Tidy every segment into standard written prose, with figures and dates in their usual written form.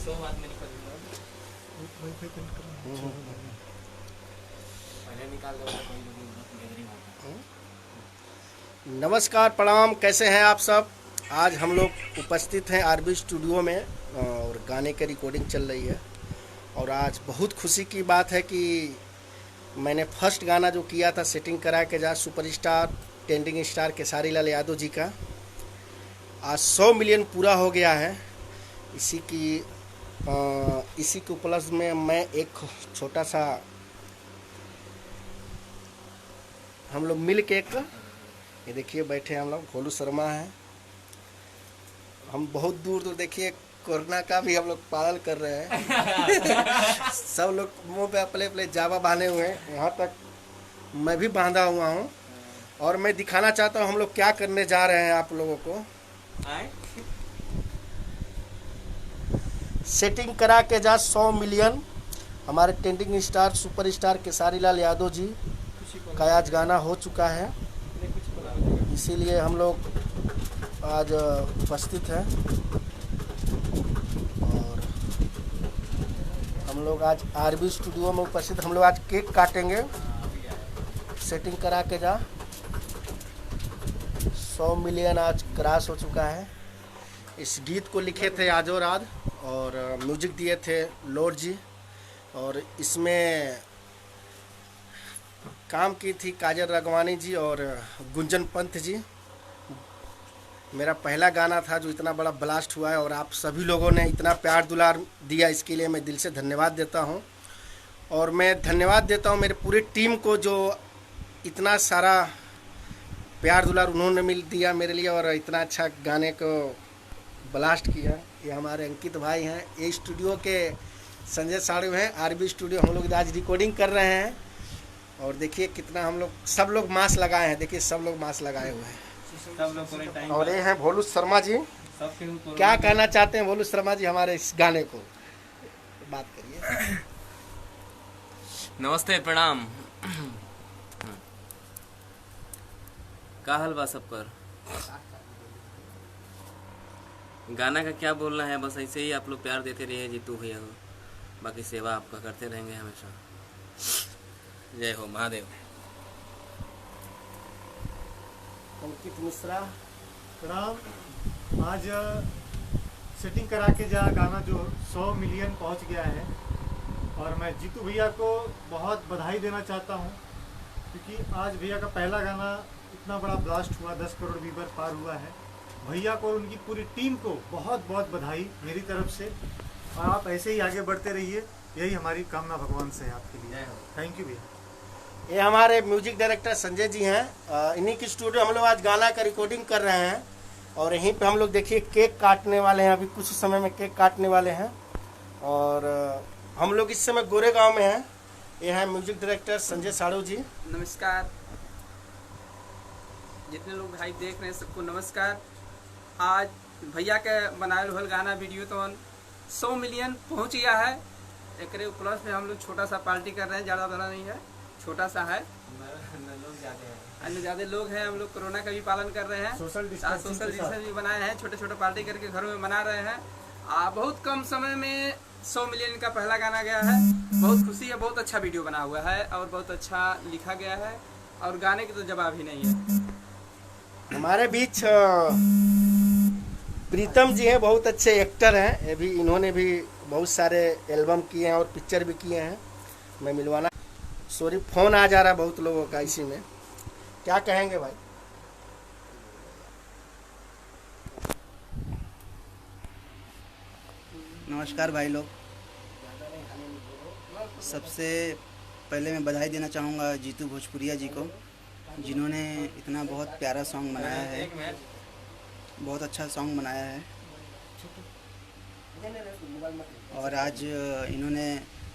सो बाद में निकल पहले निकाल दो कोई गैदरिंग होता। नमस्कार, प्रणाम। कैसे हैं आप सब? आज हम लोग उपस्थित हैं आरबी स्टूडियो में और गाने की रिकॉर्डिंग चल रही है। और आज बहुत खुशी की बात है कि मैंने फर्स्ट गाना जो किया था सेटिंग करा के जा superstar trending star Khesari Lal Yadav ji का, आज 100 मिलियन पूरा हो गया है। इसी के उपलक्ष्य में मैं एक छोटा सा हम लोग मिल के एक ये देखिए बैठे हम लोग, भोलू शर्मा हैं। हम बहुत दूर दूर देखिए कोरोना का भी हम लोग पालन कर रहे हैं। सब लोग मुंह पे अपने अपने जावा बांधे हुए हैं, यहाँ तक मैं भी बांधा हुआ हूँ। और मैं दिखाना चाहता हूँ हम लोग क्या करने जा रहे हैं आप लोगों को। सेटिंग करा के जा 100 मिलियन हमारे trending star superstar Khesari Lal Yadav ji का आज गाना हो चुका है, इसीलिए हम लोग आज उपस्थित हैं। और हम लोग आज आरबी स्टूडियो में उपस्थित, हम लोग आज केक काटेंगे। सेटिंग करा के जा 100 मिलियन आज क्रॉस हो चुका है। इस गीत को लिखे थे आजो रात और म्यूजिक दिए थे लॉर्ड जी, और इसमें काम की थी काजल राघवानी जी और गुंजन पंत जी। मेरा पहला गाना था जो इतना बड़ा ब्लास्ट हुआ है, और आप सभी लोगों ने इतना प्यार दुलार दिया, इसके लिए मैं दिल से धन्यवाद देता हूं। और मैं धन्यवाद देता हूं मेरे पूरे टीम को जो इतना सारा प्यार दुलार उन्होंने मिल दिया मेरे लिए और इतना अच्छा गाने को ब्लास्ट किया। ये हमारे अंकित भाई हैं, ये स्टूडियो के संजय साड़ू हैं। आरबी स्टूडियो हम लोग आज रिकॉर्डिंग कर रहे हैं। और देखिए कितना हम लोग सब लोग मास्क लगाए हैं, देखिए सब लोग मास्क लगाए हुए हैं सब लोग। और ये हैं भोलू शर्मा जी। क्या कहना चाहते हैं भोलू शर्मा जी हमारे इस गाने को? बात करिए। नमस्ते, प्रणाम। का हाल बा सब कर? गाना का क्या बोलना है, बस ऐसे ही आप लोग प्यार देते रहिए जीतू भैया को, बाकी सेवा आपका करते रहेंगे हमेशा। जय हो महादेव। अंकित मिश्रा, प्रणाम। आज सेटिंग करा के जा गाना जो 100 मिलियन पहुंच गया है, और मैं जीतू भैया को बहुत बधाई देना चाहता हूं, क्योंकि आज भैया का पहला गाना इतना बड़ा ब्लास्ट हुआ, 10 करोड़ व्यूवर पार हुआ है। भैया को और उनकी पूरी टीम को बहुत बहुत बधाई मेरी तरफ से, और आप ऐसे ही आगे बढ़ते रहिए, यही हमारी कामना भगवान से है आपके लिए। थैंक यू भैया। ये हमारे म्यूजिक डायरेक्टर संजय जी हैं। इन्हीं की स्टूडियो हम लोग आज गाना का रिकॉर्डिंग कर रहे हैं, और यहीं पे हम लोग देखिए केक काटने वाले हैं। अभी कुछ समय में केक काटने वाले हैं, और हम लोग इस समय गोरेगांव में हैं। ये हैं म्यूजिक डायरेक्टर संजय साड़ू जी। नमस्कार, जितने लोग भाई देख रहे हैं सबको नमस्कार। आज भैया के बनाए हुए गाना वीडियो तो 100 मिलियन पहुंच गया है। एक उपलक्ष्य में हम लोग छोटा सा पार्टी कर रहे हैं, ज़्यादा बड़ा नहीं है, छोटा सा है। अन्य ज़्यादा लोग हैं, हम लोग कोरोना का भी पालन कर रहे हैं, सोशल डिस्टेंस भी बनाए हैं, छोटे छोटे पार्टी करके घरों में मना रहे हैं। बहुत कम समय में 100 मिलियन का पहला गाना गया है। बहुत खुशी है, बहुत अच्छा वीडियो बना हुआ है और बहुत अच्छा लिखा गया है, और गाने की तो जवाब ही नहीं है। हमारे बीच प्रीतम जी हैं, बहुत अच्छे एक्टर हैं। ये भी इन्होंने भी बहुत सारे एल्बम किए हैं और पिक्चर भी किए हैं। मैं मिलवाना, सॉरी फ़ोन आ जा रहा है बहुत लोगों का, इसी में क्या कहेंगे भाई? नमस्कार भाई लोग, सबसे पहले मैं बधाई देना चाहूँगा जीतू भोजपुरिया जी को, जिन्होंने इतना बहुत प्यारा सॉन्ग बनाया है, बहुत अच्छा सॉन्ग बनाया है। और आज इन्होंने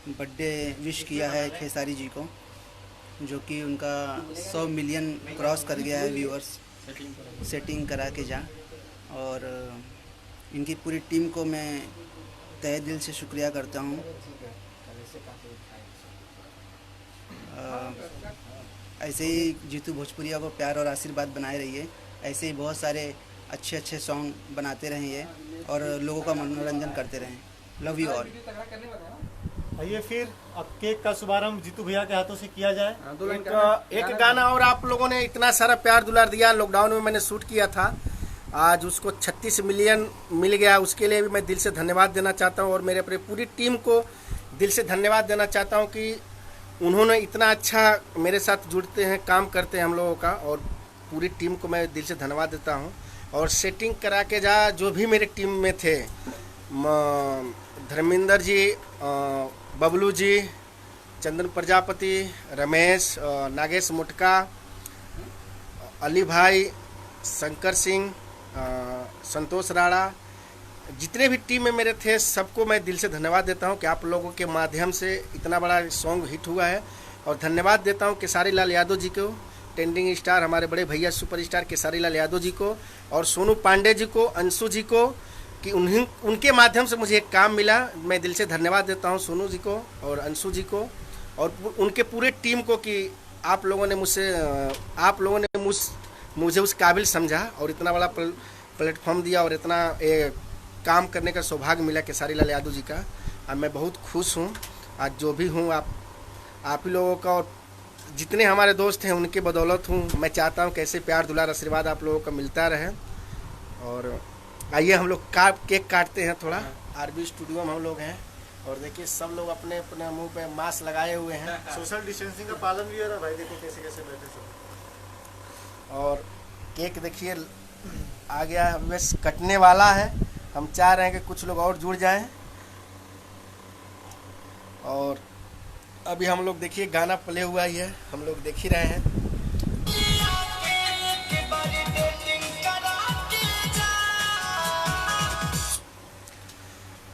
बर्थडे विश किया है खेसारी जी को, जो कि उनका 100 मिलियन क्रॉस कर गया है व्यूअर्स, सेटिंग करा के जा। और इनकी पूरी टीम को मैं तहे दिल से शुक्रिया करता हूँ। ऐसे ही जीतू भोजपुरिया को प्यार और आशीर्वाद बनाए रहिए। ऐसे ही बहुत सारे अच्छे अच्छे सॉन्ग बनाते रहें ये, और लोगों का मनोरंजन करते रहें। Love you all. आइए फिर अब केक का शुभारंभ जीतू भैया के हाथों से किया जाए। एक गाना और आप लोगों ने इतना सारा प्यार दुलार दिया, लॉकडाउन में मैंने शूट किया था, आज उसको 36 मिलियन मिल गया, उसके लिए भी मैं दिल से धन्यवाद देना चाहता हूँ और मेरे अपनी पूरी टीम को दिल से धन्यवाद देना चाहता हूँ कि उन्होंने इतना अच्छा मेरे साथ जुड़ते हैं, काम करते हैं हम लोगों का, और पूरी टीम को मैं दिल से धन्यवाद देता हूँ। और सेटिंग करा के जो भी मेरे टीम में थे, धर्मेंद्र जी, बबलू जी, चंदन प्रजापति, रमेश, नागेश मुटका, अली भाई, शंकर सिंह, संतोष राणा, जितने भी टीम में मेरे थे सबको मैं दिल से धन्यवाद देता हूं कि आप लोगों के माध्यम से इतना बड़ा सॉन्ग हिट हुआ है। और धन्यवाद देता हूं केसारी लाल यादव जी को, ट्रेंडिंग स्टार, हमारे बड़े भैया सुपरस्टार केसारी लाल यादव जी को, और सोनू पांडे जी को, अंशु जी को, कि उनके माध्यम से मुझे एक काम मिला। मैं दिल से धन्यवाद देता हूं सोनू जी को और अंशु जी को और उनके पूरे टीम को कि आप लोगों ने मुझे उस काबिल समझा और इतना बड़ा प्लेटफॉर्म दिया और इतना काम करने का सौभाग्य मिला केसारी लाल यादव जी का। अब मैं बहुत खुश हूँ। आज जो भी हूँ आप ही लोगों का और जितने हमारे दोस्त हैं उनके बदौलत हूँ। मैं चाहता हूँ कैसे प्यार दुलार आशीर्वाद आप लोगों का मिलता रहे। और आइए हम लोग केक काटते हैं थोड़ा। आरबी स्टूडियो में हम लोग हैं और देखिए सब लोग अपने अपने मुंह पे मास्क लगाए हुए हैं। सोशल डिस्टेंसिंग का पालन भी हो रहा है भाई, देखो कैसे कैसे बैठे सब। और केक देखिए आ गया, बस कटने वाला है। हम चाह रहे हैं कि कुछ लोग और जुड़ जाएं। और अभी हम लोग देखिए गाना प्ले हुआ ही है, हम लोग देख ही रहे हैं।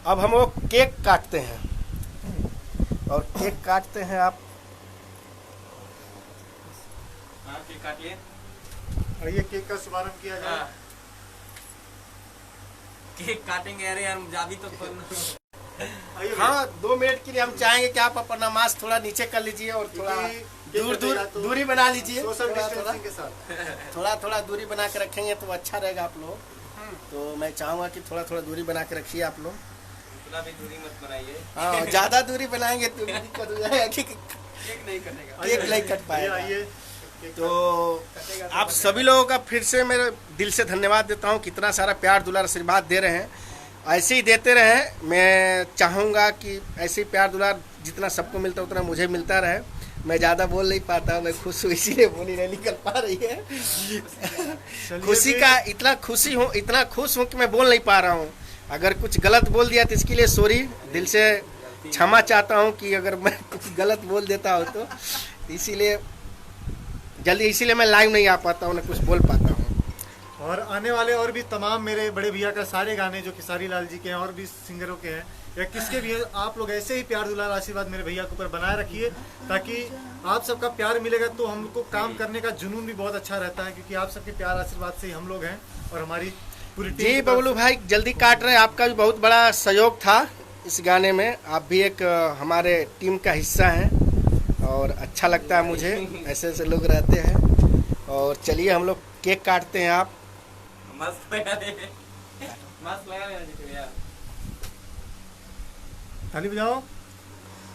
अब हम लोग केक काटते हैं और केक काटते हैं आप। केक काटिए। आइए केक का शुभारंभ किया जाए। केक काटेंगे, अरे यार जाबी तो आइए हाँ 2 मिनट के लिए हम चाहेंगे कि आप अपना मास्क थोड़ा नीचे कर लीजिए और थोड़ा दूरी बना लीजिए। सोशल डिस्टेंसिंग के साथ थोड़ा दूरी बना के रखेंगे तो अच्छा रहेगा आप लोग। तो मैं चाहूँगा कि थोड़ा दूरी बना के रखिए आप लोग। उतना भी दूरी मत बनाइए। हाँ ज़्यादा दूरी बनाएंगे तो दिक्कत हो जाएगा कि केक नहीं कटेगा। केक नहीं कट पाएगा। आइए तो आप सभी लोगों का फिर से मेरे दिल से धन्यवाद देता हूँ। कितना सारा प्यार दुलार आशीर्वाद दे रहे हैं, ऐसे ही देते रहें। मैं चाहूँगा कि ऐसे ही प्यार दुलार जितना सबको मिलता है उतना मुझे मिलता रहे। मैं ज़्यादा बोल नहीं पाता हूँ, मैं खुश हूँ इसीलिए बोली नहीं निकल पा रही है। खुशी का इतना खुश हूँ कि मैं बोल नहीं पा रहा हूँ। अगर कुछ गलत बोल दिया तो इसके लिए सॉरी, दिल से क्षमा चाहता हूँ कि अगर मैं कुछ गलत बोल देता हूँ तो इसीलिए मैं लाइव नहीं आ पाता हूँ, ना कुछ बोल पाता हूँ। और आने वाले और भी तमाम मेरे बड़े भैया का सारे गाने जो खेसारी लाल जी के हैं और भी सिंगरों के हैं या किसके भी हैं, आप लोग ऐसे ही प्यार दुलार आशीर्वाद मेरे भैया के ऊपर बनाए रखिए, ताकि आप सबका प्यार मिलेगा तो हम लोग को काम करने का जुनून भी बहुत अच्छा रहता है, क्योंकि आप सबके प्यार आशीर्वाद से ही हम लोग हैं और हमारी पूरी टीम। जी बबलू भाई जल्दी काट रहे हैं, आपका भी बहुत बड़ा सहयोग था इस गाने में। आप भी एक हमारे टीम का हिस्सा हैं और अच्छा लगता है मुझे ऐसे लोग रहते हैं। और चलिए हम लोग केक काटते हैं। आप मस्त लगा यार। ताली बजाओ।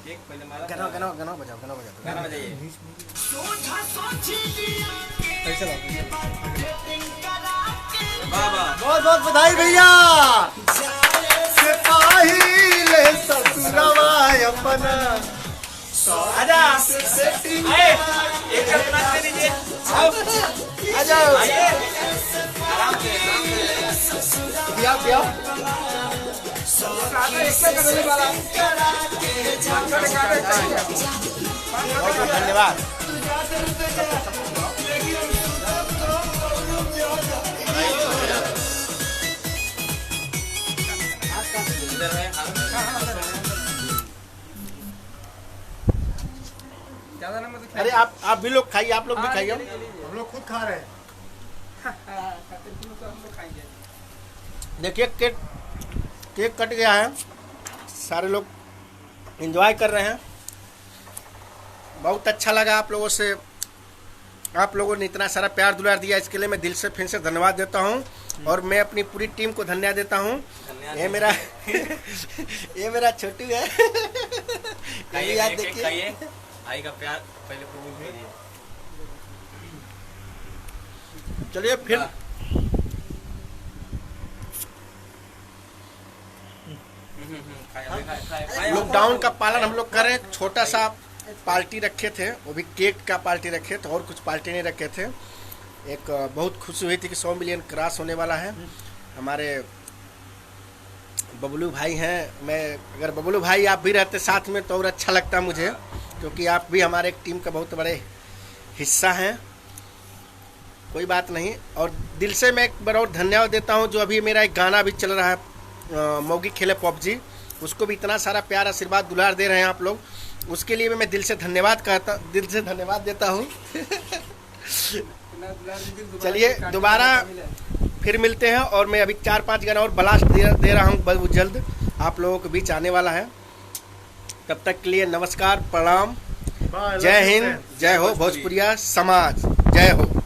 केक पहले मारा। गाना बजाओ। गाना बजाइए। ऐसे वाह बहुत बहुत बधाई भैया। सिपाही ले ससुरवा अपना आजा। एक कल्पना कर लीजिए। आ जाओ। आराम से पिया बहुत धन्यवाद। ज्यादा नंबर से अरे आप भी लोग खाइए, आप लोग भी खाइए। हम लोग खुद खा रहे हैं। खाएंगे। देखिए केक कट गया है, सारे लोग एंजॉय कर रहे हैं। बहुत अच्छा लगा आप लोगों से, आप लोगों ने इतना सारा प्यार दुलार दिया, इसके लिए मैं दिल से फिर से धन्यवाद देता हूँ। और मैं अपनी पूरी टीम को धन्यवाद देता हूँ। ये मेरा ये मेरा छोटू है। ये भी याद देखिए, भाई का प्यार पहले कबूल कीजिए। चलिए फिर लॉकडाउन का पालन हम लोग करें। छोटा सा पार्टी रखे थे, वो भी केक का पार्टी रखे थे और कुछ पार्टी नहीं रखे थे। एक बहुत खुशी हुई थी कि 100 मिलियन क्रॉस होने वाला है। हमारे बबलू भाई हैं, मैं अगर बबलू भाई आप भी रहते साथ में तो और अच्छा लगता मुझे, क्योंकि आप भी हमारे एक टीम का बहुत बड़े हिस्सा हैं। कोई बात नहीं, और दिल से मैं एक बार और धन्यवाद देता हूं। जो अभी मेरा एक गाना भी चल रहा है मौगी खेले पबजी, उसको भी इतना सारा प्यार आशीर्वाद दुलार दे रहे हैं आप लोग, उसके लिए भी मैं दिल से धन्यवाद देता हूं। चलिए दोबारा फिर मिलते हैं, और मैं अभी 4-5 गाना और ब्लास्ट दे रहा हूँ, बहुत जल्द आप लोगों के बीच आने वाला है। तब तक के लिए नमस्कार, प्रणाम, जय हिंद, जय हो भोजपुरिया समाज, जय हो।